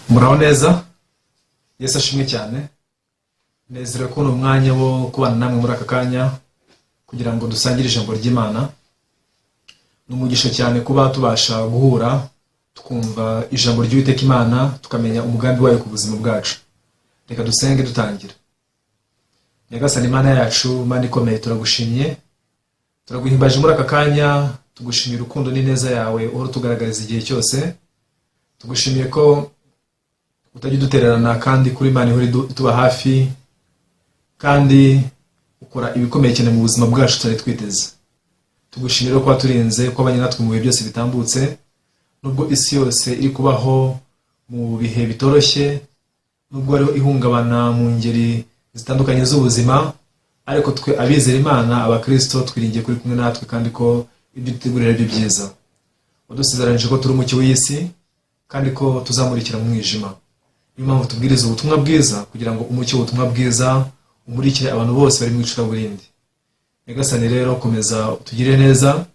Muraho neza. Yesu ashimwe cyane. Nezerewe kubona umwanya wo kubana namwe muri aka kanya kugira ngo dusangire ijambo ry'Imana. Numugisha cyane kuba tubasha guhura tukumva ijambo ry'Uwiteka Imana, tukamenya umugambi wayo ku buzima bwacu. Reka dusenge dutangira. Nyagasani Imana yacu, Mana ikomeye, turagushimye. Turaguhimbaje muri aka kanya, tugushimira urukundo n'ineza yawe uhora tugaragariza igihe cyose. Tugushimiye ko utajya udutererana kandi kuri Imana ihora tuba hafi, kandi ukora ibikomeye cyane mu buzima bwacu tutari twiteze. Tugushimira ko waturinze, ko abanye natwe mu bihe byose bitambutse, nubwo isi yose iri kubaho mu bihe bitoroshye, nubwo ariho ihungabana mu ngeri zitandukanye z'ubuzima, ariko twe abizera Imana, abakristo, twiringiye kuri kumwe natwe kandi ko ibyo dutegurira byo byiza. Wadusezeranije ko turi umucyo w'isi kandi ko tuzamurikira mu mwijima. Niyo mpamvu tubwiriza ubutumwa bwiza kugira ngo umucyo w'ubutumwa bwiza umurikire abantu bose bari mu icuraburindi. Nyagasani rero, komeza utugire neza,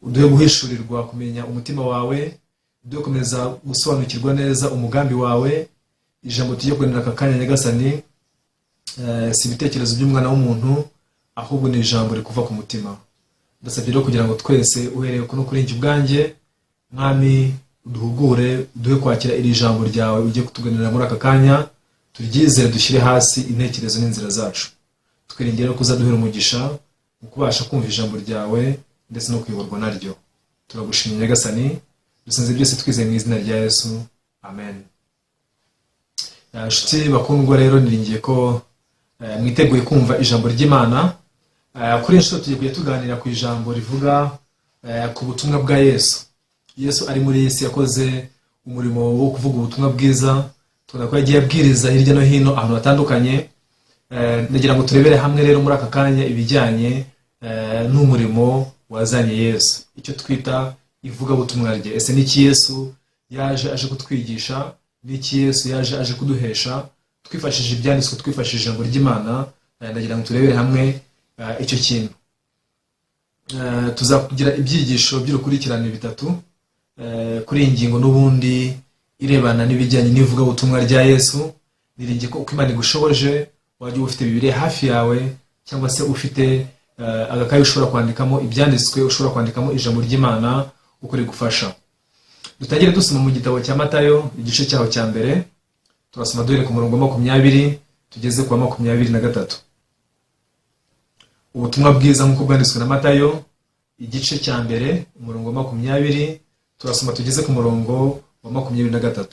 uduhe guhishurirwa kumenya umutima wawe, uduhe komeza gusobanukirwa neza umugambi wawe. Ijambo tujye kuganira aka kanya Nyagasani, si ibitekerezo by'umwana w'umuntu, ahubwo ni ijambo rikuva ku mutima. Ndasabye rero kugira ngo twese uhereye no kuri njye ubwanjye, Mwami, uduhugure, uduhe kwakira iri jambo ryawe ugiye kutuganirira muri aka kanya, turyizere, dushyire hasi intekerezo n'inzira zacu. Twiringiye ko uzaduhera umugisha mu kubasha kumva ijambo ryawe ndetse no kuyoborwa naryo. Turagushimira Nyagasani, dusenze byose twizeye mu izina rya Yesu, amen. Nshuti bakundwa rero, niringiye ko mwiteguye kumva ijambo ry'Imana. Kuri inshuro tugiye kujya tuganira ku ijambo rivuga ku butumwa bwa Yesu. Yesu ari muri isi yakoze umurimo wo kuvuga ubutumwa bwiza, tubona ko yagiye abwiriza hirya no hino ahantu hatandukanye. Ndagira ngo turebere hamwe rero muri aka kanya ibijyanye n'umurimo wazanye Yesu, icyo twita ivuga butumwa rye. Ese niki Yesu yaje aje kutwigisha? Niki Yesu yaje aje kuduhesha? Twifashishije ibyanditswe, twifashishije ijambo ry'Imana. Ndagira ngo turebere hamwe icyo kintu. Tuzakugira ibyigisho by'urukurikirane bitatu kuri iyi ngingo n'ubundi irebana n'ibijyanye n'ivuga butumwa rya Yesu. Niringiye ko uko Imana igushoboje wajya ufite Bibiliya hafi yawe, cyangwa se ufite agakayi ushobora kwandikamo ibyanditswe, ushobora kwandikamo ijambo ry'Imana uko rigufasha. Dutangire dusoma mu gitabo cya Matayo, igice cyaho cya mbere. Turasoma duhere ku murongo wa 20 tugeze ku wa 23. Ubutumwa bwiza nk'uko bwanditswe na Matayo, igice cya mbere, umurongo wa 20, turasoma tugeze ku murongo wa 23.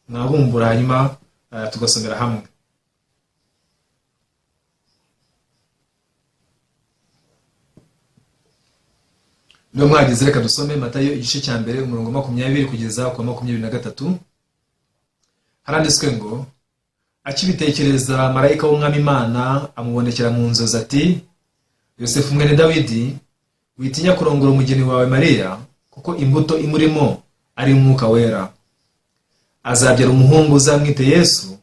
Mwabumbura hanyuma tugasomera hamwe. Niyo mwagize, reka dusome Matayo igice cya mbere, umurongo wa 20 kugeza ku wa 23. Haranditswe ngo, akibitekereza, marayika w'Umwami Imana amubonekera mu nzozi ati, Yosefu mwene Dawidi, witinya kurongora umugeni wawe Mariya, kuko imbuto imurimo ari umwuka wera. Azabyara umuhungu, uzamwite Yesu,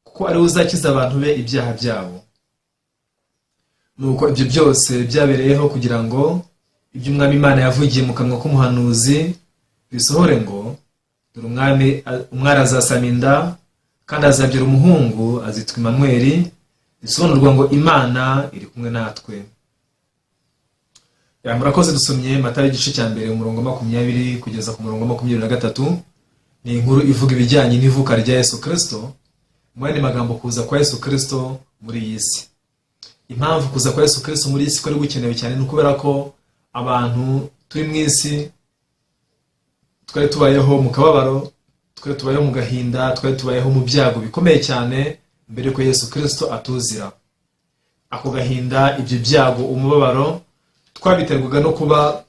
kuko ari we uzakiza abantu be ibyaha byabo. Nuko ibyo byose byabereyeho kugira ngo ibyo Umwami Imana yavugiye mu kanwa k'umuhanuzi bisohore ngo, dore umwari azasama inda, kandi azabyara umuhungu, azitwa Imanueli, bisobanurwa ngo Imana iri kumwe natwe. Murakoze. Dusomye Matayo igice cya mbere, umurongo wa 20 kugeza ku murongo wa 23. Ni inkuru ivuga ibijyanye n'ivuka rya Yesu Kristo, mu yandi magambo kuza kwa Yesu Kristo muri iyi si. Impamvu kuza kwa Yesu Kristo muri iyi si ko ari gukenewe cyane ni ukubera ko abantu turi mu isi twari tubayeho mu kababaro, twari tubayeho mu gahinda, twari tubayeho mu byago bikomeye cyane mbere ko Yesu Kristo atuzira. Ako gahinda, ibyo byago, umubabaro, twabiterwaga no kuba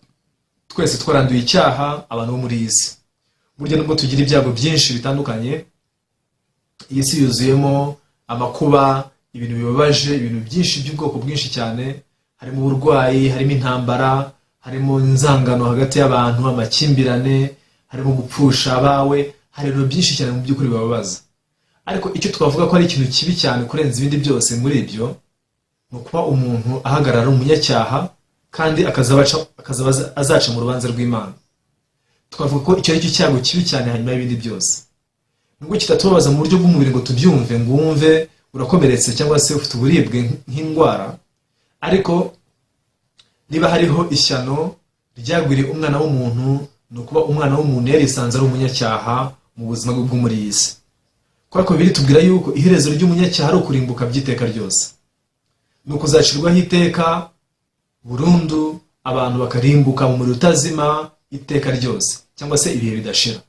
twese twaranduye icyaha, abantu bo muri iyi si. Burya nubwo tugira ibyago byinshi bitandukanye, iyi si yuzuyemo amakuba, ibintu bibabaje, ibintu byinshi by'ubwoko bwinshi cyane. Harimo uburwayi, harimo intambara, harimo inzangano hagati y'abantu, amakimbirane, harimo gupfusha abawe, hari ibintu byinshi cyane mu by'ukuri bibabaza. Ariko icyo twavuga ko ari ikintu kibi cyane kurenza ibindi byose muri ibyo, ni ukuba umuntu ahagarara umunyacyaha kandi akazaba azaca mu rubanza rw'Imana. Twavuga ko icyo ari cyo cyago kibi cyane hanyuma y'ibindi byose. nubwo kitatubabaza mu buryo bw'umubiri ngo tubyumve ngo wumve urakomeretse cyangwa se ufite uburibwe nk'indwara, ariko niba hariho ishyano ryagwiriye umwana w'umuntu, ni ukuba umwana w'umuntu yarisanze ari umunyacyaha mu buzima bwe bwo muri iyi si. Kubera ko Bibiliya itubwira yuko iherezo ry'umunyacyaha ari ukurimbuka by'iteka ryose, ni ukuzacirwaho iteka burundu, abantu bakarimbuka mu muriro utazima iteka ryose cyangwa se ibihe bidashira.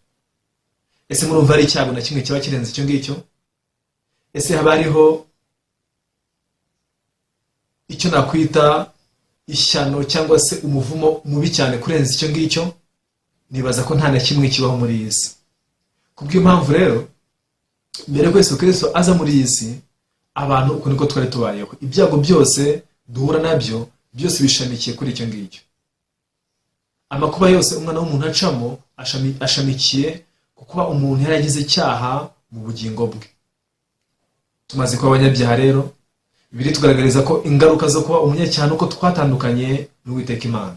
Ese murumva ari icyago na kimwe kiba kirenze icyo ngicyo? Ese haba hariho icyo nakwita ishyano cyangwa se umuvumo mubi cyane kurenza icyo ngicyo? Nibaza ko nta na kimwe kibaho muri iyi si. Kubw'iyo mpamvu rero, mbere ko Yesu Kristo aza muri iyi si, abantu uko niko twari tubayeho. Ibyago byose duhura nabyo byose bishamikiye kuri icyo ngicyo. Amakuba yose umwana w'umuntu acamo ashamikiye ku kuba umuntu yaragize icyaha mu bugingo bwe. Tumaze kuba abanyabyaha rero, Bibiliya tugaragariza ko ingaruka zo kuba umunyacyaha nuko twatandukanye n'Uwiteka Imana.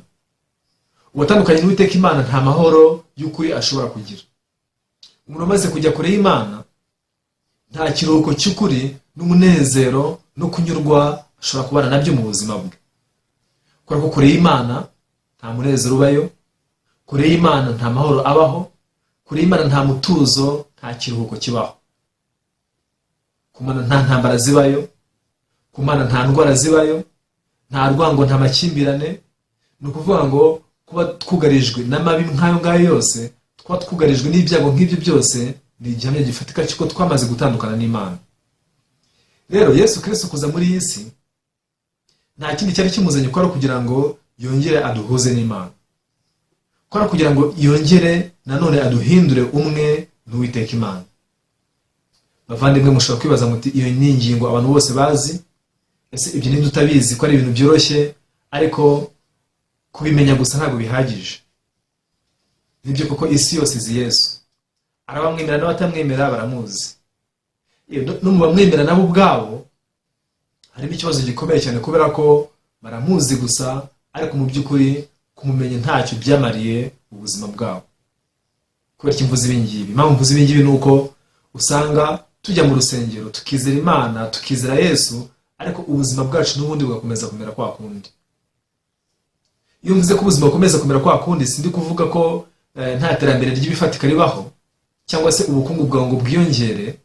Uwatandukanye n'Uwiteka Imana nta mahoro y'ukuri ashobora kugira. Umuntu amaze kujya kure y'Imana, nta kiruhuko cy'ukuri n'umunezero no kunyurwa ashobora kubana nabyo mu buzima bwe. Kubera ko kure y'Imana nta munezero ubayo, kure y'Imana nta mahoro abaho, kure y'Imana nta mutuzo, nta kiruhuko kibaho. Ku Mana nta ntambara zibayo, ku Mana nta ndwara zibayo, nta rwango, nta makimbirane. Ni ukuvuga ngo kuba twugarijwe n'amabi nk'ayo ngayo yose, kuba twugarijwe n'ibyago nk'ibyo byose, ni igihamya gifatika cy'uko twamaze gutandukana n'Imana. Rero Yesu Kristo kuza muri iyi si, nta kindi cyari kimuzanye ko ari kugira ngo yongere aduhuze n'Imana, ko ari kugira ngo yongere nanone aduhindure umwe n'Uwiteka Imana. Bavandimwe, mushobora kwibaza muti iyo ni ingingo abantu bose bazi, ese ibyo ni tutabizi ko ari ibintu byoroshye, ariko kubimenya gusa ntabwo bihagije. Nibyo koko isi yose izi Yesu, arabamwemera n'abatamwemera baramuzi. No mu bamwemera nabo ubwabo harimo ikibazo gikomeye cyane, kubera ko baramuzi gusa, ariko mu by'ukuri kumumenya ntacyo byamariye ubuzima bwabo. Kubera iki mvuze ibi ngibi? Impamvu mvuze ibi ngibi ni uko usanga tujya mu rusengero tukizera Imana, tukizera Yesu, ariko ubuzima bwacu n'ubundi bugakomeza kumera kwa kundi. Iyo mvuze ko ubuzima bukomeza kumera kwa kundi, sindi kuvuga ko nta terambere ry'ibifatika ribaho, cyangwa se ubukungu bwawe ngo bwiyongere,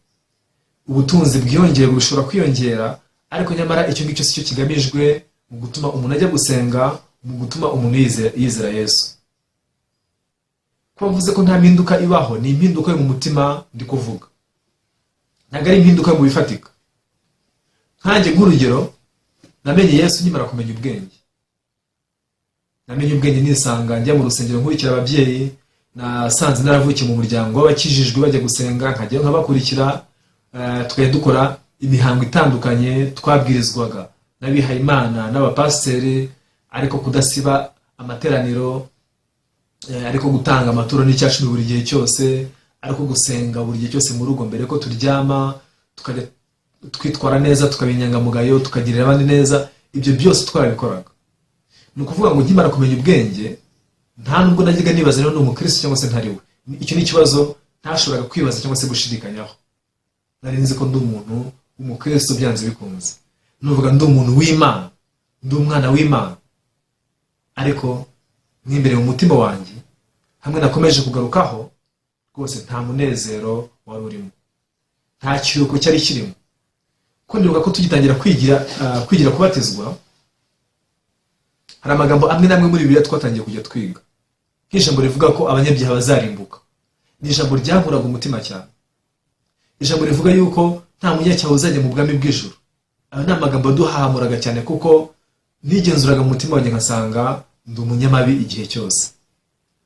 ubutunzi bwiyongere, bushobora kwiyongera, ariko nyamara icyo ngicyo si cyo kigamijwe mu gutuma umuntu ajya gusenga, mu gutuma umuntu yizera Yesu. Kuba mvuze ko nta mpinduka ibaho, ni impinduka yo mu mutima ndi kuvuga, ntabwo ari impinduka mu bifatika. Nkanjye nk'urugero, namenye Yesu nkimara kumenya ubwenge. Namenye ubwenge nisanga njya mu rusengero nkurikira ababyeyi, nasanze naravukiye mu muryango w'abakijijwe bajya gusenga, nkajya nkabakurikira, tukajya dukora imihango itandukanye twabwirizwaga n'abihaye Imana n'abapasiteri, ariko kudasiba amateraniro, ariko gutanga amaturo n'icyacumi buri gihe cyose, ariko gusenga buri gihe cyose mu rugo mbere ko turyama, tukajya twitwara neza, tukaba inyangamugayo, tukagirira abandi neza. Ibyo byose twarabikoraga. Ni ukuvuga ngo nkimara kumenya ubwenge, nta nubwo najyaga nibaza niba ndi umukristo cyangwa se ntari we. Icyo ni ikibazo ntashoboraga kwibaza cyangwa se gushidikanyaho. Nari nzi ko ndi umuntu w'umukristo byanze bikunze, nuvuga ndi umuntu w'Imana, ndi umwana w'Imana, ariko n'imbere mu mutima wanjye, hamwe nakomeje kugarukaho, rwose nta munezero wari urimo, nta kiruhuko cyari kirimo. Ko ndibuka ko tugitangira kwigira kubatizwa, hari amagambo amwe namwe muri Bibiliya twatangiye kujya twiga, nk'ijambo rivuga ko abanyabyaha bazarimbuka. Ni ijambo ryaguraga umutima cyane, ijambo rivuga yuko nta munyacyaha uzajya mu bwami bw'ijuru. Ayo ni amagambo aduhahamuraga cyane, kuko nigenzuraga mu mutima wanjye nkasanga ndi umunyamabi igihe cyose,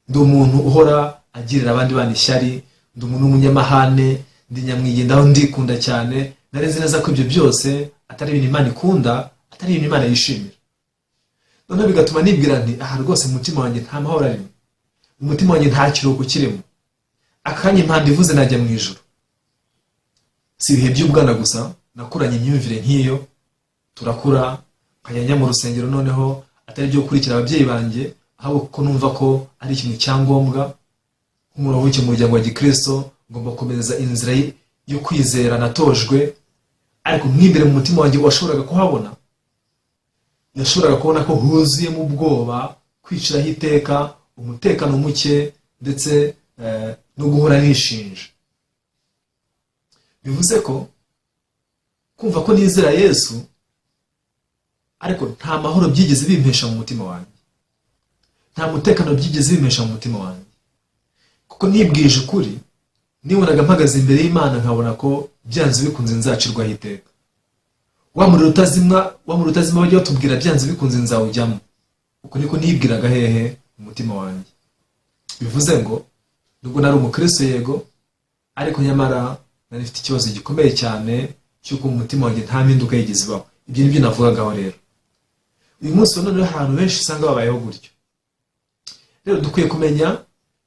ndi umuntu uhora agirira abandi bana ishyari, ndi umuntu w'umunyamahane, ndi nyamwigendaho, ndikunda cyane. Nari nzi neza ko ibyo byose atari ibintu Imana ikunda, atari ibintu Imana yishimira. Noneho bigatuma nibwira nti aha rwose mu mutima wanjye nta mahoro arimo, mu mutima wanjye nta kiruhuko kirimo. Akanya impanda ivuze najya mu ijuru. Si ibihe by'ubwana gusa, nakuranye imyumvire nk'iyo, turakura, nkajya mu rusengero, noneho atari byo gukurikira ababyeyi banjye, ahubwo kuko numva ko ari ikintu cyangombwa nk'umuntu w'icyo muryango wa Gikristo, ngomba gukomeza inzira yo kwizera natojwe, ariko mw'imbere mu mutima wanjye washoboraga kuhabona, yashoboraga kubona ko huzuyemo ubwoba, kwiciraho iteka, umutekano muke, ndetse no guhora nishinja. Bivuze ko kumva ko nizera Yesu ariko nta mahoro byigeze bimpesha mu mutima wanjye, nta mutekano byigeze bimpesha mu mutima wanjye, kuko nibwije ukuri nibonaga mpagaze imbere y'Imana nkabona ko byanze bikunze nzacirwaho iteka. Wa muriro utazima bajya batubwira byanze bikunze nzawujyamo, uko niko nibwiraga hehe mu mutima wanjye. Bivuze ngo nubwo nari umukristo yego, ariko nyamara nari mfite ikibazo gikomeye cyane cy'uko mu mutima wanjye nta mpinduka yigeze ibaho. Ibyo nibyo navugagaho rero. Uyu munsi wa none ahantu benshi usanga babayeho gutyo. Rero dukwiye kumenya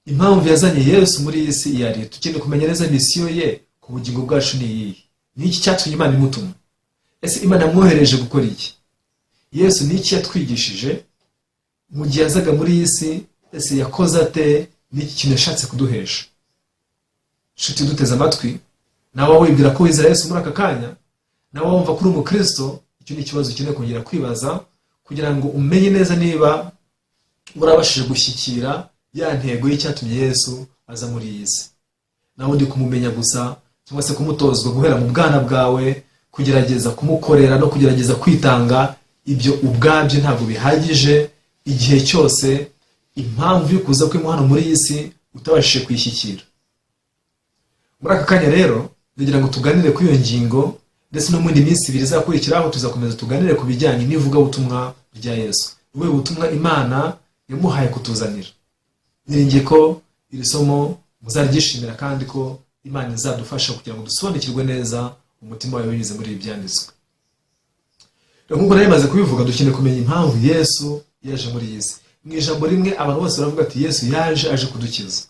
impamvu yazanye Yesu muri iyi si iyo ari. Dukeneye kumenya neza misiyo ye ku bugingo bwacu ni iyihe. Ni iki cyatumye Imana imutuma? Ese Imana yamwohereje gukora iki? Yesu ni iki yatwigishije mu gihe yazaga muri iyi si? Ese yakoze ate? Ni iki kintu yashatse kuduhesha? Nshuti duteze amatwi, nawe wibwira ko wizera Yesu muri aka kanya, nawe wumva ko uri umukristo, icyo ni ikibazo ukeneye kongera kwibaza kugira ngo umenye neza niba urabashije gushyikira ya ntego y'icyatumye Yesu aza muri iyi si. Nawe undi kumumenya gusa cyangwa se kumutozwa guhera mu bwana bwawe, kugerageza kumukorera no kugerageza kwitanga, ibyo ubwabyo ntabwo bihagije igihe cyose impamvu yo kuza kwe hano muri iyi si utabashije kwishyikira. Muri aka kanya rero ndagira ngo tuganire kuri iyo ngingo, ndetse no mu yindi minsi ibiri izakurikiraho tuzakomeza tuganire ku bijyanye n'ivugabutumwa rya Yesu. Ubu butumwa Imana yamuhaye kutuzanira. Niringiye ko iri somo muzaryishimira kandi ko Imana izadufasha kugira ngo dusobanukirwe neza umutima wawe binyuze muri ibi byanditswe. Rero nk'uko nari maze kubivuga, dukeneye kumenya impamvu Yesu yaje muri iyi si. Mu ijambo rimwe abantu bose baravuga ati Yesu yaje aje kudukiza.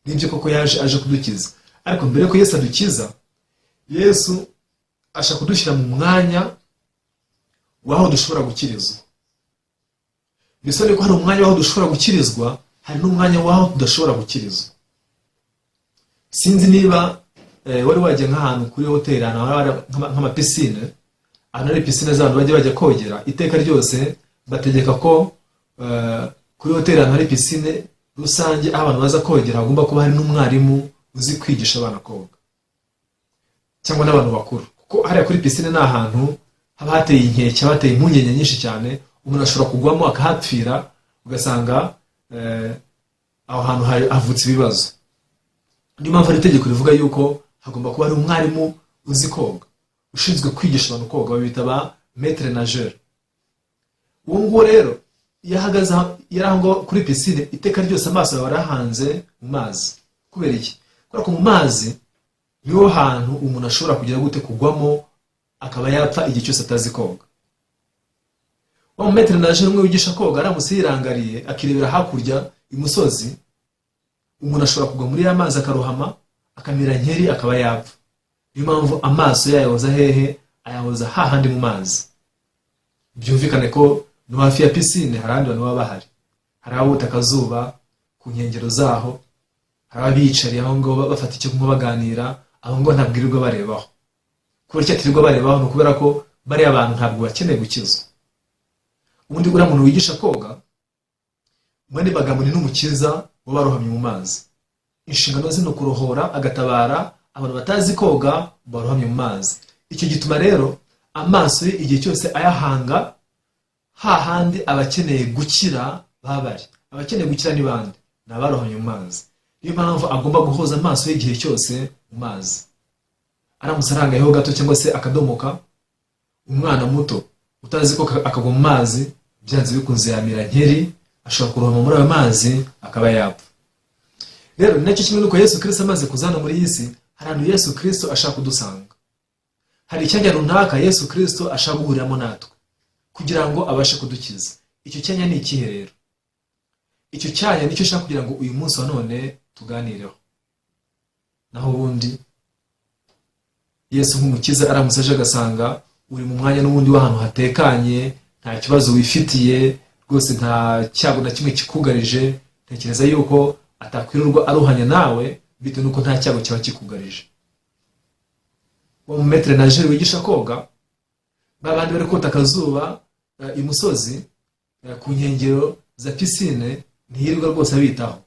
Nibyo koko yaje aje kudukiza, ariko mbere ko Yesu adukiza, Yesu ashaka kudushyira mu mwanya w'aho dushobora gukirizwa. Bisobanuye ko hari umwanya w'aho dushobora gukirizwa, hari n'umwanya w'aho tudashobora gukirizwa. Sinzi niba wari wajya nk'ahantu kuri hoteli, nk'amapisine, ahantu hari pisine z'abantu bajya bajya kogera, iteka ryose bategeka ko kuri hoteli ahantu hari pisine rusange aho abantu baza kogera hagomba kuba hari n'umwarimu uzi kwigisha abana koga, cyangwa n'abantu bakuru. Kuko hariya kuri pisine ni ahantu haba hateye inkeke, haba hateye impungenge nyinshi cyane, umuntu ashobora kugwamo akahapfira, ugasanga aho hantu havutse ibibazo. Niyo mpamvu ari itegeko rivuga yuko hagomba kuba hari umwarimu uzi koga, ushinzwe kwigisha abantu koga, babita ba maître nageur. Uwo nguwo rero iyo ahagaze aho kuri pisine, iteka ryose amaso yawe arahanze mu mazi. Kubera iki? Kubera ko mu mazi niho hantu umuntu ashobora kugira gute kugwamo akaba yapfa igihe cyose atazi koga. Wa maître nageur umwe wigisha koga aramutse yirangariye akirebera hakurya imusozi, umuntu ashobora kugwa muri ya mazi akarohama, akamira nkeri, akaba yapfa. Niyo mpamvu amaso yayoza hehe? Ayahoza hahandi mu mazi. Byumvikane ko no hafi ya pisine hari abandi bantu baba bahari. Hari abota akazuba ku nkengero zaho, hari abicariye aho ngo bafata icyo kunywa baganira, aho ngo ntabwirirwa barebaho. Kubera icyo atirirwa barebaho ni ukubera ko bari abantu ntabwo bakeneye gukizwa. Ubundi uriya muntu wigisha koga, mwene magambo ni n'umukiza wabarohamye mu mazi. Inshingano ze ni ukurohora, agatabara abantu batazi koga barohamye mu mazi. Icyo gituma rero amaso ye igihe cyose ayahanga hahandi abakeneye gukira babari. Abakeneye gukira ni bande? Ni abarohamye mu mazi. Niyo mpamvu agomba guhoza amaso ye igihe cyose mu mazi. Aramutse arangayeho gato cyangwa se akadomoka, umwana muto utazi ko akagwa mu mazi, byanze bikunze yamira nkeri, ashobora kurohama muri ayo mazi akaba yapfa. Rero nacyo kimwe nuko Yesu Kristo amaze kuzana muri iyi si, hari ahantu Yesu Kristo ashaka kudusanga. Hari icyanya runaka Yesu Kristo ashaka guhuriramo natwe kugira ngo abashe kudukiza. Icyo cyanya ni ikihe rero? Icyo cyanya nicyo ashaka kugira ngo uyu munsi wa none tuganireho. Naho ubundi Yesu nk'umukiza aramutse aje agasanga uri mu mwanya n'ubundi w'ahantu hatekanye, nta kibazo wifitiye rwose, nta cyago na kimwe kikugarije, tekereza yuko atakwirirwa aruhanya nawe bitewe nuko nta cyago cyaba kikugarije. Wa mumetre nageur wigisha koga, babandi bari kota akazuba imusozi ku nkengero za piscine, ntiyirirwa rwose abitaho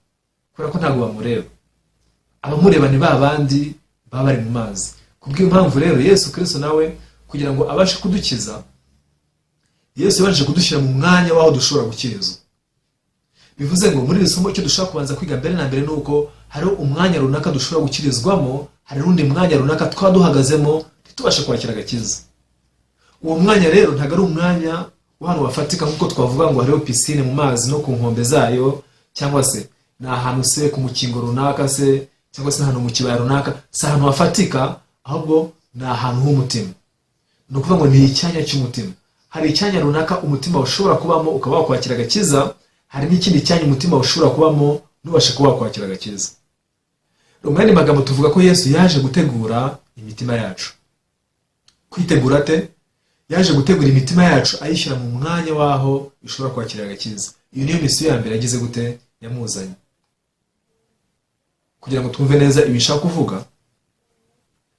kubera ko ntabwo bamureba. Abamureba ni babandi baba bari mu mazi. Kubw'impamvu rero Yesu Kristo nawe kugira ngo abashe kudukiza, Yesu yabanje kudushyira mu mwanya waho dushobora gukirizwa. Bivuze ngo muri iri somo icyo dushaka kubanza kwiga mbere na mbere nuko hari umwanya runaka dushobora gukirizwamo, hari undi mwanya runaka twaduhagazemo ntitubashe kwakira agakiza. Uwo mwanya rero ntago ari umwanya w'ahantu wafatika nkuko twavuga ngo hariho piscine mu mazi no ku nkombe zayo, cyangwa se ni ahantu se ku mukingo runaka se, cyangwa se ahantu mu kibaya runaka. Si ahantu hafatika, ahubwo ni ahantu h'umutima. Ni ukuvuga ngo ni icyanya cy'umutima. Hari icyanya runaka umutima ushobora kubamo ukaba wakwakira agakiza, hari n'ikindi cyanya umutima ushobora kubamo ntubashe kuba wakwakira agakiza. Mu yandi magambo tuvuga ko Yesu yaje gutegura imitima yacu. Kwitegura ate? Yaje gutegura imitima yacu ayishyira mu mwanya waho ishobora kwakira agakiza. Iyo niyo misiyo ya mbere yagize gute yamuzanye. Kugira ngo twumve neza ibishaka kuvuga,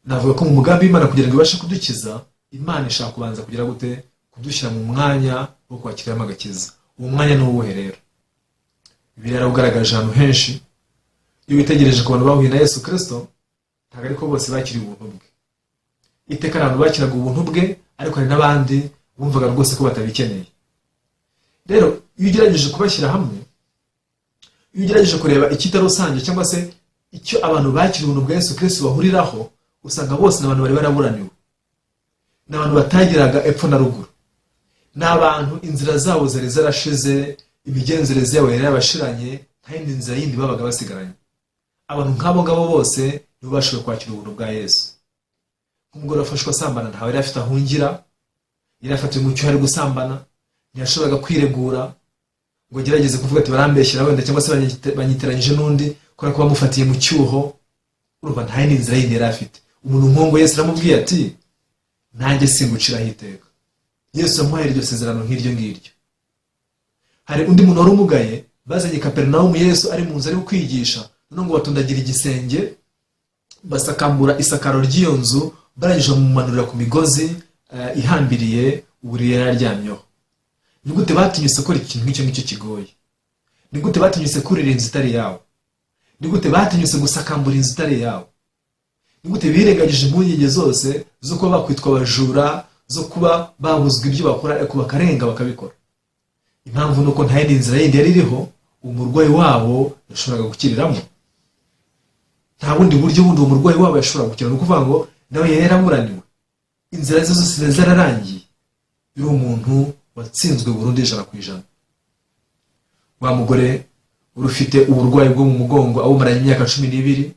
navuga ko mu mugambi w'Imana kugira ngo ibashe kudukiza, Imana ishaka kubanza kugira gute kudushyira mu mwanya wo kwakiramo agakiza. Uwo mwanya ni uwuhe rero? Bibiliya yaragaragaje ahantu henshi. Iyo witegereje ku bantu bahuye na Yesu Kristo, ntabwo ariko bose bakiriye ubuntu bwe. Iteka abantu bakiraga ubuntu bwe, ariko hari n'abandi bumvaga rwose ko batabikeneye. Rero iyo ugerageje kubashyira hamwe, iyo ugerageje kureba ikitari rusange cyangwa se icyo abantu bakiriye ubuntu bwa Yesu Kristo bahuriraho, usanga bose n'abantu bari baraburaniwe. N'abantu batagiraga epfo na ruguru. N'abantu inzira zabo zari zarashize, imigenzereze yabo yari yabashiranye, nta yindi nzira yindi babaga basigaranye. Abantu nk'abo ngabo bose nibo bashoboye kwakira ubuntu bwa Yesu. Umugore wafashwe asambana ntawe yari afite ahungira, yari afatiwe mu cyuho ari gusambana, ntiyashoboraga kwiregura ngo agerageze kuvuga ati barambeshyira wenda cyangwa se banyiteranyije n'undi kubera ko bamufatiye mu cyuho. Urumva nta yindi nzira yindi yari afite. Umuntu nk'uwo Yesu aramubwiye ati nanjye singuciraho iteka. Yesu yamuhaye iryo sezerano nk'iryo ngiryo. Hari undi muntu wari umugaye, bazanye Kaperinawumu Yesu ari mu nzu ari kwigisha, none ngo batundagira igisenge, basakambura isakaro ry'iyo nzu, barangije bamumanurira ku migozi ihambiriye uburiri yari aryamyeho. Ni gute batinyutse gukora ikintu nk'icyo ngicyo kigoye? Ni gute batinyutse kurira inzu itari yawe? Ni gute batinyutse gusakambura inzu itari yawe? Ni gute birengagije impungenge zose zo kuba bakwitwa abajura, zo kuba babuzwa ibyo bakora ariko bakarenga bakabikora? Impamvu nuko nta yindi nzira yindi yari iriho umurwayi wabo yashoboraga gukiriramo. Nta bundi buryo bundi umurwayi wabo yashobora gukira. Ni ukuvuga ngo nawe yari yaramuraniwe, inzira ze zose zararangiye. Yari umuntu watsinzwe burundu 100%. Wa mugore urufite uburwayi bwo mu mugongo awumaranye imyaka 12,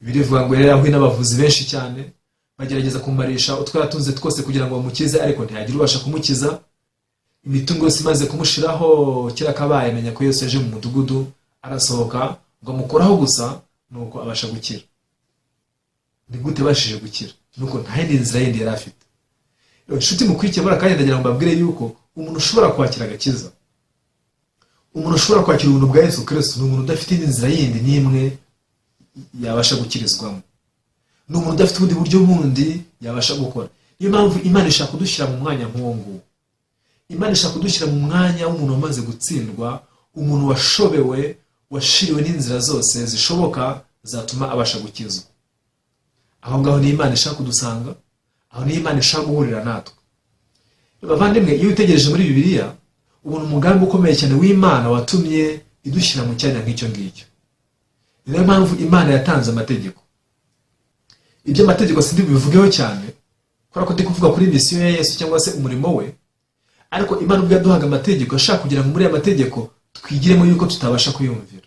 birivuga ngo yari yahuye n'abavuzi benshi cyane, bagerageza kumarisha utwo yatunze twose kugira ngo bamukize, ariko ntiyagira ubasha kumukiza. Imitungo yose imaze kumushiraho, kira kabaye menya ko Yesu yaje mu mudugudu, arasohoka ngo amukoraho gusa nuko abasha gukira. Ni gute bashije gukira? Nuko nta yindi nzira yindi yari afite. Inshuti mukurikiye bara kandi ndagira ngo mbabwire yuko umuntu ushobora kwakira agakiza, umuntu ushobora kwakira ubuntu bwa Yesu Kristo, ni umuntu udafite inzira yindi n'imwe yabasha gukirizwamo. Ni umuntu udafite ubundi buryo bundi yabasha gukora. Niyo mpamvu Imana ishaka kudushyira mu mwanya nk'uwo nguwo. Imana ishaka kudushyira mu mwanya w'umuntu wamaze gutsindwa, umuntu washobewe, washiriwe n'inzira zose zishoboka zatuma abasha gukizwa. Aho ngaho ni Imana ishaka kudusanga, aho ni Imana ishaka guhurira natwe. Bavandimwe, iyo utegereje muri Bibiliya, ubona umugambi ukomeye cyane w'Imana watumye idushyira mu cyanya nk'icyo ngicyo. Niyo mpamvu Imana yatanze amategeko. Ibyo amategeko sindi bivugeho cyane, kubera ko ndi kuvuga kuri misiyo ya Yesu cyangwa se umurimo we, ariko Imana ubwo yaduhaga amategeko ashaka kugira ngo muri aya mategeko twigiremo yuko tutabasha kuyumvira.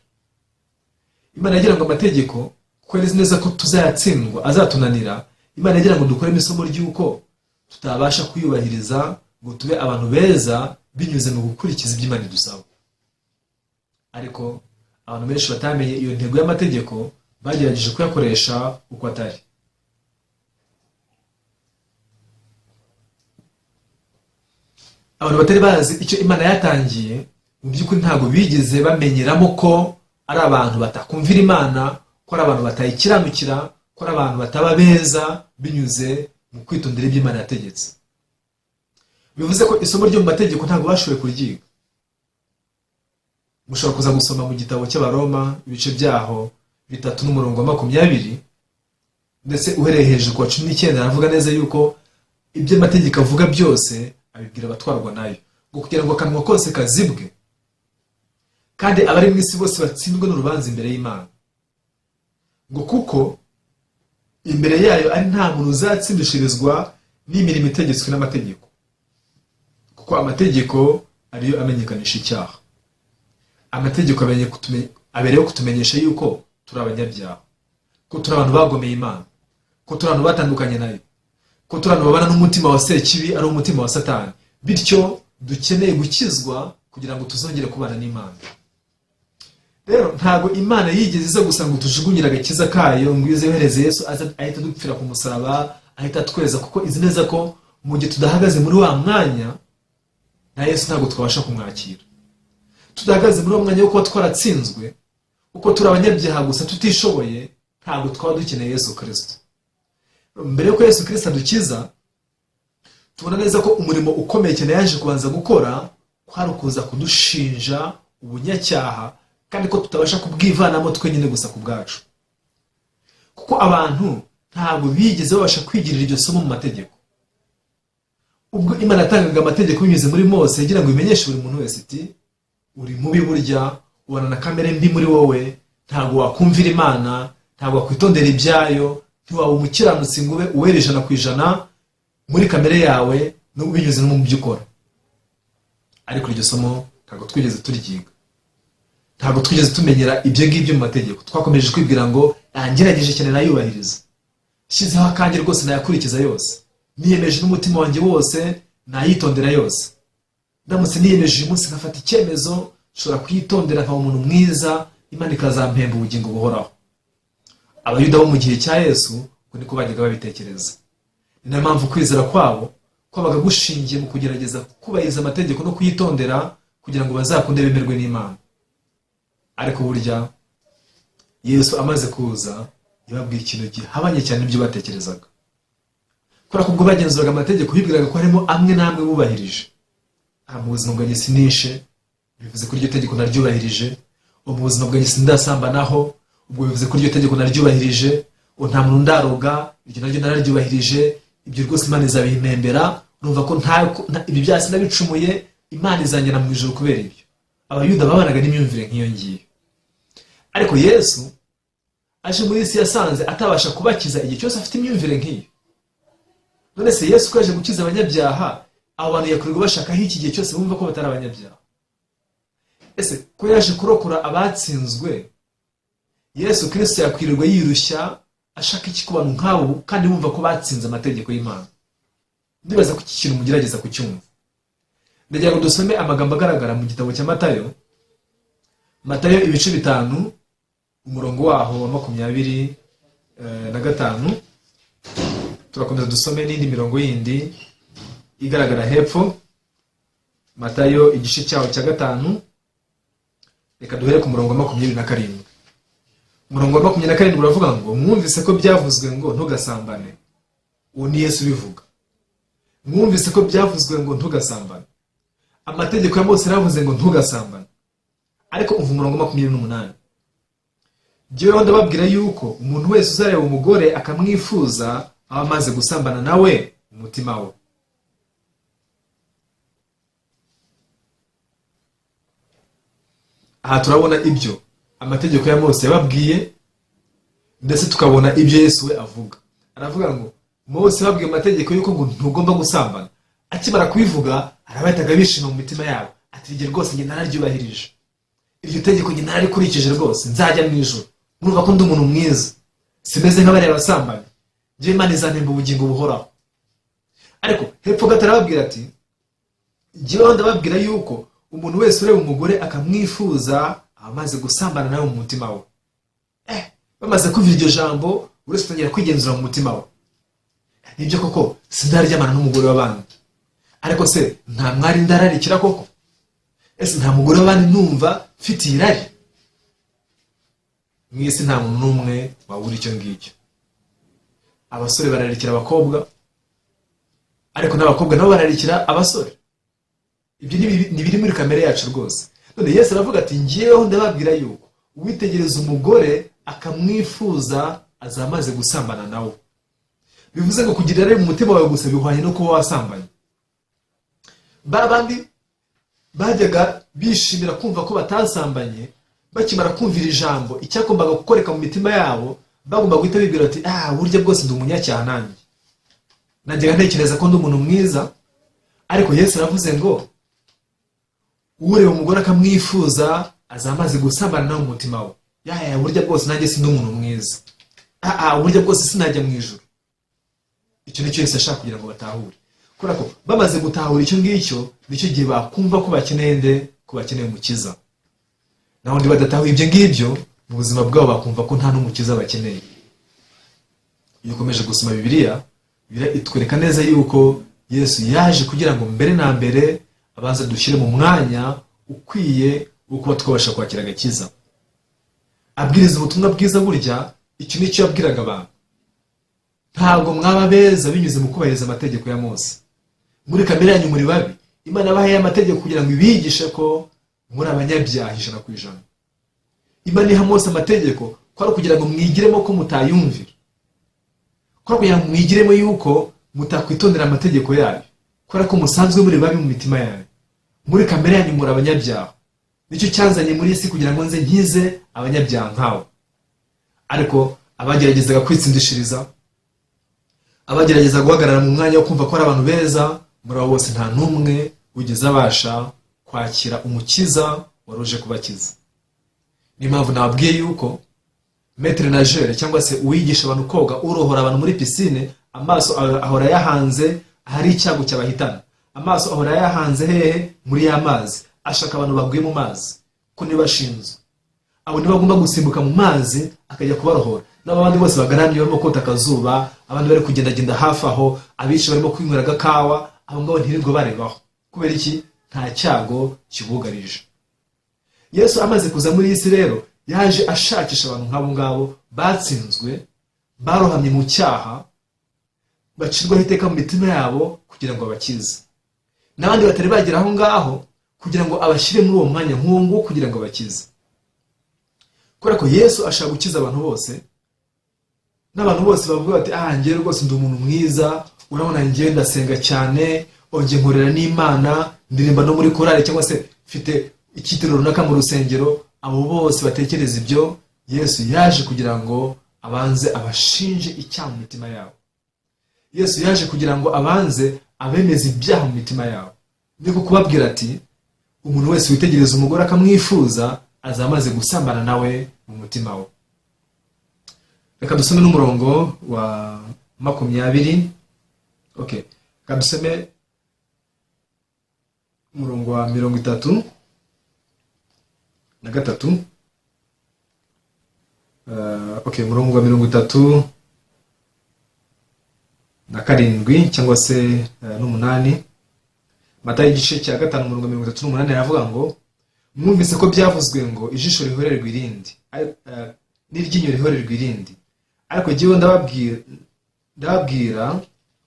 Imana yagira ngo amategeko kwezi neza ko tuzayatsindwa azatunanira, Imana yagira ngo dukore isomo ry'uko tutabasha kuyubahiriza ngo tube abantu beza binyuze mu gukurikiza ibyo Imana idusaba. Ariko abantu benshi batamenye iyo ntego y'amategeko bagerageje kuyakoresha uko atari. Abantu batari bazi icyo Imana yatangiye, mu by'ukuri ntago bigeze bamenyeramo ko ari abantu batakumvira Imana, ko ari abantu batayikiranukira, ko ari abantu bataba beza binyuze mu kwitondera ibyo Imana yategetse. Bivuze ko isomo ryo mu mategeko ntabwo bashoboye kuryiga. Mushobora kuza gusoma mu gitabo cy'Abaroma ibice byaho 3 n'umurongo wa 20, ndetse uhereye hejuru kwa 19 aravuga neza yuko ibyo amategeko avuga byose abibwira abatwarwa nayo, ngo kugira ngo akanwa kose kazibwe kandi abari mu isi bose batsindwe n'urubanza imbere y'Imana, ngo kuko imbere yayo ari nta muntu uzatsindishirizwa n'imirimo itegetswe n'amategeko, kuko amategeko ariyo amenyekanisha icyaha. Amategeko abereyeho kutumenyesha yuko turi abanyabyaha, ko turi abantu bagomeye Imana, ko turi abantu batandukanye nayo, ko turi abantu babana n'umutima wa sekibi ari umutima wa Satani, bityo dukeneye gukizwa kugira ngo tuzongere kubana n'Imana. Rero ntago Imana yigeze iza gusa ngo tujugunyire agakiza kayo ngo izehereze Yesu ahita dupfira ku musaraba, ahita tweza, kuko izi neza ko mu gihe tudahagaze muri wa mwanya na Yesu ntago twabasha kumwakira. Tudahagaze muri wa mwanya wo kuba twaratsinzwe, uko turi abanyabyaha gusa tutishoboye, ntago twaba dukeneye Yesu Kristo. Mbere yuko Yesu Kristo adukiza, tubona neza ko umurimo ukomeye cyane yaje kubanza gukora kwari ukuza kudushinja ubunyacyaha, kandi ko tutabasha kubwivanamo twenyine gusa ku bwacu, kuko abantu ntabwo bigeze babasha kwigirira iryo somo mu mategeko. Ubwo Imana yatangaga amategeko binyuze muri Mose kugira ngo imenyeshe buri muntu wese iti uri mubi burya, ubona na kamere mbi muri wowe, ntabwo wakumvira Imana, ntabwo wakwitondera ibyayo, ntiwaba umukiranutsi ngo ube uwera 100% muri kamere yawe no binyuze no mu byo ukora. Ariko iryo somo ntabwo twigeze turyiga, ntabwo twigeze tumenyera ibyo ngibyo mu mategeko. Twakomeje kwibwira ngo ngerageje cyane nayubahiriza, shyizeho akanjye rwose nayakurikiza yose, niyemeje n'umutima wanjye wose nayitondera yose, ndamutse niyemeje uyu munsi nkafata icyemezo nshobora kwitondera nkaba umuntu mwiza, Imana ikazampemba ubugingo buhoraho. Abayuda bo mu gihe cya Yesu ngo niko bajyaga babitekereza. Ni nayo mpamvu kwizera kwabo kwabaga gushingiye mu kugerageza kubahiriza amategeko no kuyitondera kugira ngo bazakunde bemerwe n'Imana. Ariko burya Yesu amaze kuza yababwiye ikintu gihabanye cyane n'ibyo batekerezaga. Kubera ko ubwo bagenzuraga amategeko bibwiraga ko harimo amwe n'amwe bubahirije. Mu buzima bwanjye sinishe, bivuze ko iryo tegeko naryubahirije. Mu buzima bwanjye sindasambanaho, ubwo bivuze ko iryo tegeko naryubahirije. Nta muntu ndaroga, iryo naryo nararyubahirije. Ibyo rwose Imana izabimpembera, urumva ko ibi byose nabicumuye, Imana izanjyana mu ijuru kubera ibyo. Abayuda babanaga n'imyumvire nk'iyo ngiyo. Ariko Yesu aje muri isi yasanze atabasha kubakiza igihe cyose afite imyumvire nk'iyo. None se Yesu ko yaje gukiza abanyabyaha, abo bantu yakwirirwa bashakaho iki gihe cyose bumva ko batari abanyabyaha? Ese ko yaje kurokora abatsinzwe, Yesu Kristo yakwirirwa yirushya ashaka iki ku bantu nk'abo kandi bumva ko batsinze amategeko y'Imana? Ndibaza ko iki kintu mugerageza kucyumva. Ndagira ngo dusome amagambo agaragara mu gitabo cya Matayo ibice 5 umurongo waho wa 25. Turakomeza dusome n'indi mirongo yindi igaragara hepfo. Matayo igice cyaho cya 5, reka duhere ku murongo wa 27. Umurongo wa 27 uravuga ngo mwumvise ko byavuzwe ngo ntugasambane. Uwo ni Yesu bivuga. Mwumvise ko byavuzwe ngo ntugasambane. Amategeko ya Mose yaravuze ngo ntugasambane. Ariko umva umurongo wa 28. Jyewe ndababwira yuko umuntu wese uzareba umugore akamwifuza aba amaze gusambana nawe umutima we. Aha turabona ibyo amategeko ya Mose yababwiye, ndetse tukabona ibyo Yesu we avuga. Aravuga ngo Mose yababwiye amategeko yuko ngo ntugomba gusambana. Akimara kubivuga arabahitaga bishima mu mitima yabo ati igihe rwose njye nararyubahirije, iryo tegeko njye nararikurikije rwose, nzajya mu ijuru. Murumva ko ndi umuntu mwiza, simeze nk'abari basambana, njye Imana izampemba ubugingo buhoraho. Ariko hepfo gato arababwira ati jyewe ndababwira yuko umuntu wese ureba umugore akamwifuza amaze gusambana nawe mu mutima we. Bamaze kumva iryo jambo uretse utangira kwigenzura mu mutima we. Nibyo koko sindaryamana n'umugore w'abandi, ariko se nta mwari ndararikira koko? Ese nta mugore w'abandi numva mfitiye irari? mu isi nta muntu n'umwe wabura icyo ngicyo. Abasore bararikira abakobwa, ariko n'abakobwa nabo bararikira abasore. Ibyo ni biri muri kamere yacu rwose. None Yesu aravuga ati ngiyeho ndababwira yuko uwitegereza umugore akamwifuza azamaze gusambana nawe. Bivuze ngo kugira rero mu mutima wawe gusa bihwanye no kuba wasambanye. Babandi bajyaga bishimira kumva ko batasambanye, bakimara kumvira ijambo icyakombaga gukoreka mu mitima yabo, bagomba guhita bibwira ati burya bwose ndi umunyacyaha nanjye. Najyaga ntekereza ko ndi umuntu mwiza, ariko Yesu aravuze ngo ureba umugore akamwifuza azamaze gusambana nawe mu mutima we. Burya bwose nanjye si ndi umuntu mwiza. Burya bwose sinajya mu ijuru. Icyo nicyo Yesu ashaka kugira ngo batahure. Kubera ko bamaze gutahura icyo ngicyo, nicyo gihe bakumva ko bakeneye ko bakeneye umukiza. Naho ndi badatahuye ibyo ngibyo, mu buzima bwabo bakumva ko nta n'umukiza bakeneye. Iyo ukomeje gusoma Bibiliya itwereka neza yuko Yesu yaje kugira ngo mbere na mbere abanza dushyire mu mwanya ukwiye uko twabasha kwakira agakiza. Abwiriza ubutumwa bwiza, burya icyo nicyo yabwiraga abantu. Ntabwo mwaba beza binyuze mu kubahiriza amategeko ya Mose. Muri kamere yanyu muri babi. Imana yabahaye amategeko kugira ngo ibigishe ko muri abanyabyaha 100%. Imana iha Mose amategeko kwari kugira ngo mwigiremo ko mutayumvira. Kwari kugira ngo mwigiremo yuko mutakwitondera amategeko yayo. Kwari ko musanzwe muri babi mu mitima yanyu. Muri kamere yanyu muri abanyabyaha. Nicyo cyanzanye muri isi kugira ngo nze nkize abanyabyaha nkawe. Ariko abageragezaga kwitsindishiriza, abagerageza guhagarara mu mwanya wo kumva ko ari abantu beza, muri abo bose nta n'umwe ugeze abasha kwakira umukiza waruje kubakiza. Ni impamvu nababwiye yuko maître nageur cyangwa se uwigisha abantu koga, urohora abantu muri piscine, amaso ahora yahanze hari icyago cyabahitana. Amaso ahora yahanze hehe? Muri y'amazi. Ashaka abantu baguye mu mazi ko nibashinzwe. Abo ntibagomba gusimbuka mu mazi akajya kubarohora. N'abandi bose bagaramye barimo kota akazuba, abandi bari kugendagenda hafi aho, abishi barimo kwinywera agakawa, abo ngabo ntirirwa barebaho. Kubera iki? Nta cyago kibugarije. Yesu amaze kuza muri isi rero, yaje ashakisha abantu nk'abo ngabo batsinzwe, barohamye mu cyaha, bacirwaho iteka mu mitima yabo kugira ngo abakize. N'abandi batari bagera aho ngaho kugira ngo abashyire muri uwo mwanya nk'uwo nguwo kugira ngo abakize. Kubera ko Yesu ashaka gukiza abantu bose, n'abantu bose bavuga bati njye rwose ndi umuntu mwiza, urabona njye ndasenga cyane, onge nkorera n'Imana, ndirimba no muri korali cyangwa se mfite icyitiro runaka mu rusengero. Abo bose batekereza ibyo, Yesu yaje kugira ngo abanze abashinje icyaha mu mitima yabo. Yesu yaje kugira ngo abanze abemeze ibyaha mu mitima yabo. Niko kubabwira ati umuntu wese witegereza umugore akamwifuza azamaze gusambana nawe mu mutima we. Reka dusome n'umurongo wa 20. Okay. Reka dusome umurongo wa 33. Okay, umurongo wa 37 cyangwa se n'8. Matayo igice cya 5 umurongo wa 38 aravuga ngo mwumvise ko byavuzwe ngo ijisho rihorerwa irindi, n'iryinyo rihorerwa irindi. Ariko jyewe ndababwira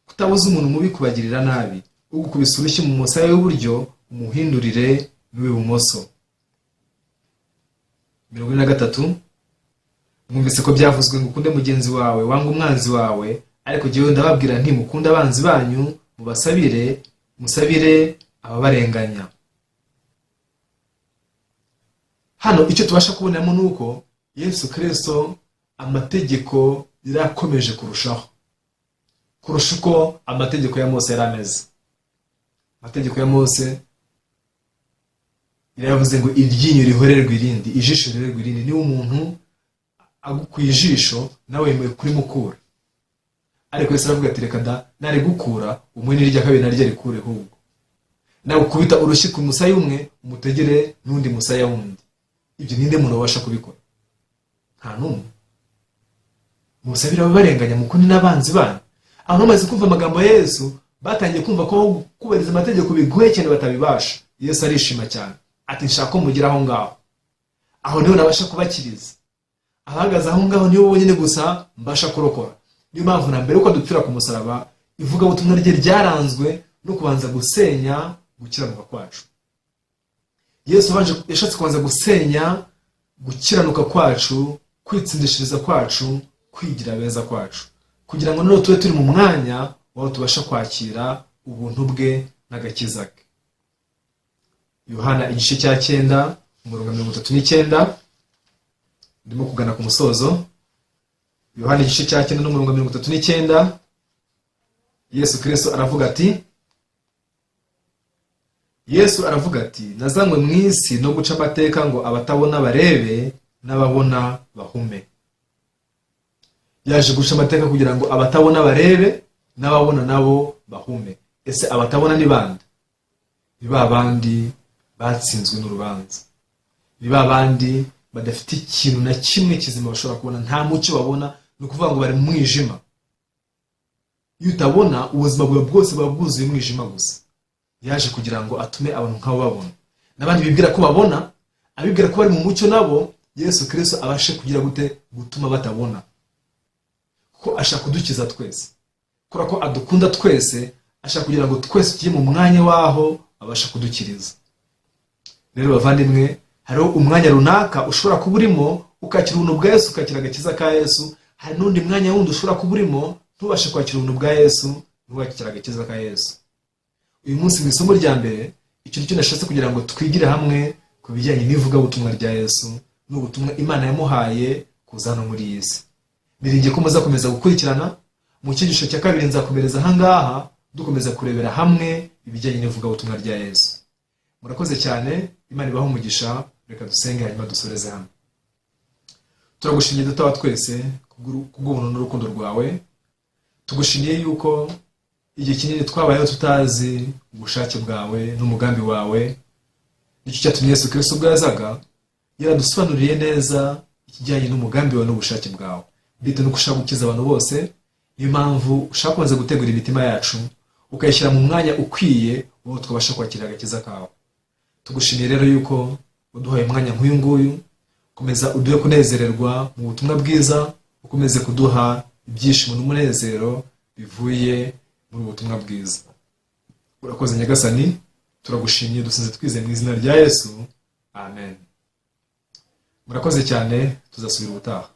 kutabuza umuntu mubi kubagirira nabi. Ugukubise urushyi mu musaya w'iburyo umuhindurire n'uw'ibumoso. 43. Mwumvise ko byavuzwe ngo ukunde mugenzi wawe wanga umwanzi wawe, ariko jyewe ndababwira nti mukunda abanzi banyu, musabire ababarenganya. Hano icyo tubasha kubonamo nuko Yesu Kristo amategeko yarakomeje kurusha uko amategeko ya Mose yarameze. Amategeko ya Mose yaravuze ngo iryinyo rihorerwa irindi, ijisho rihorerwa irindi. Niba umuntu agukuye ijisho nawe yemewe kurimukura. Ariko Yesu aravuga ati reka nari gukura umwe n'irya kabiri naryo rikure ahubwo. Nawe ukubita urushyi ku musaya umwe umutegere n'undi musaya wundi. Ibyo ninde muntu wabasha kubikora? Nta n'umwe. Musabire ababarenganya, mukunde n'abanzi banyu. Abantu bamaze kumva amagambo ya Yesu batangiye kumva ko kubahiriza amategeko bigoye cyane batabibasha. Yesu arishima cyane ati nshaka ko mugira aho ngaho. Aho niho nabasha kubakiriza. abahagaze aho ngaho nibo bonyine gusa mbasha kurokora. Niyo mpamvu na mbere uko dupfira ku musaraba ivugabutumwa rye ryaranzwe no kubanza gusenya gukiranuka kwacu. Yesu yashatse kubanza gusenya gukiranuka kwacu, kwitsindishiriza kwacu, kwigira beza kwacu, kugira ngo noneho tube turi mu mwanya waho tubasha kwakira ubuntu bwe n'agakiza ke. Yohana igice cya 9 umurongo 39, ndimo kugana ku musozo. Yohana igice cya 9 n'umurongo 39, Yesu Kristo aravuga ati nazanywe mu isi no guca amateka ngo abatabona barebe n'ababona bahume. Yaje guca amateka kugira ngo abatabona barebe n'ababona nabo bahume. Ese abatabona ni bande? Ni babandi batsinzwe n'urubanza, ni babandi badafite ikintu na kimwe kizima bashobora kubona, nta mucyo babona, ni ukuvuga ngo bari mu mwijima. Iyo utabona, ubuzima bwawe bwose buba bwuzuye umwijima gusa. Yaje kugira ngo atume abantu nk'abo babona, n'abandi bibwira ko babona, abibwira ko bari mu mucyo nabo Yesu Kristo abashe kugira gutuma batabona, kuko ashaka kudukiza twese, kubera ko adukunda twese, ashaka kugira ngo twese tujye mu mwanya waho abasha kudukiriza. Rero bavandimwe, hariho umwanya runaka ushobora kuba urimo ukakira ubuntu bwa Yesu, ukakira agakiza ka Yesu. Hari n'undi mwanya wundi ushobora kuba urimo ntubashe kwakira ubuntu bwa Yesu, ntubakira agakiza ka Yesu. Uyu munsi mu isomo rya mbere, icyo nicyo nashatse kugira ngo twigire hamwe ku bijyanye n'ivugabutumwa rya Yesu, n'ubutumwa Imana yamuhaye kuza hano muri iyi si. Niringiye ko muzakomeza gukurikirana. Mu cyigisho cya 2 nzakomereza ahangaha dukomeza kurebera hamwe ibijyanye n'ivugabutumwa rya Yesu. Murakoze cyane, Imana ibahe umugisha. Reka dusenge hanyuma dusoreze hamwe. Turagushimiye Data wa twese kubw'ubuntu n'urukundo rwawe. Tugushimiye yuko igihe kinini twabayeho tutazi ubushake bwawe n'umugambi wawe, nicyo cyatumye Yesu Kristo ubwo yazaga yaradusobanuriye neza ikijyanye n'umugambi wawe n'ubushake bwawe, bite no gushaka gukiza abantu bose. Niyo mpamvu ushaka kubanza gutegura imitima yacu ukayishyira mu mwanya ukwiye wo twabasha kwakira agakiza kawe. Tugushimiye rero yuko uduhaye umwanya nk'uyu nguyu, komeza uduhe kunezererwa mu butumwa bwiza, ukomeze kuduha ibyishimo n'umunezero bivuye muri ubutumwa bwiza. Urakoze Nyagasani, turagushimiye, dusenze twizeye mu izina rya Yesu, amen. Murakoze cyane, tuzasubira ubutaha.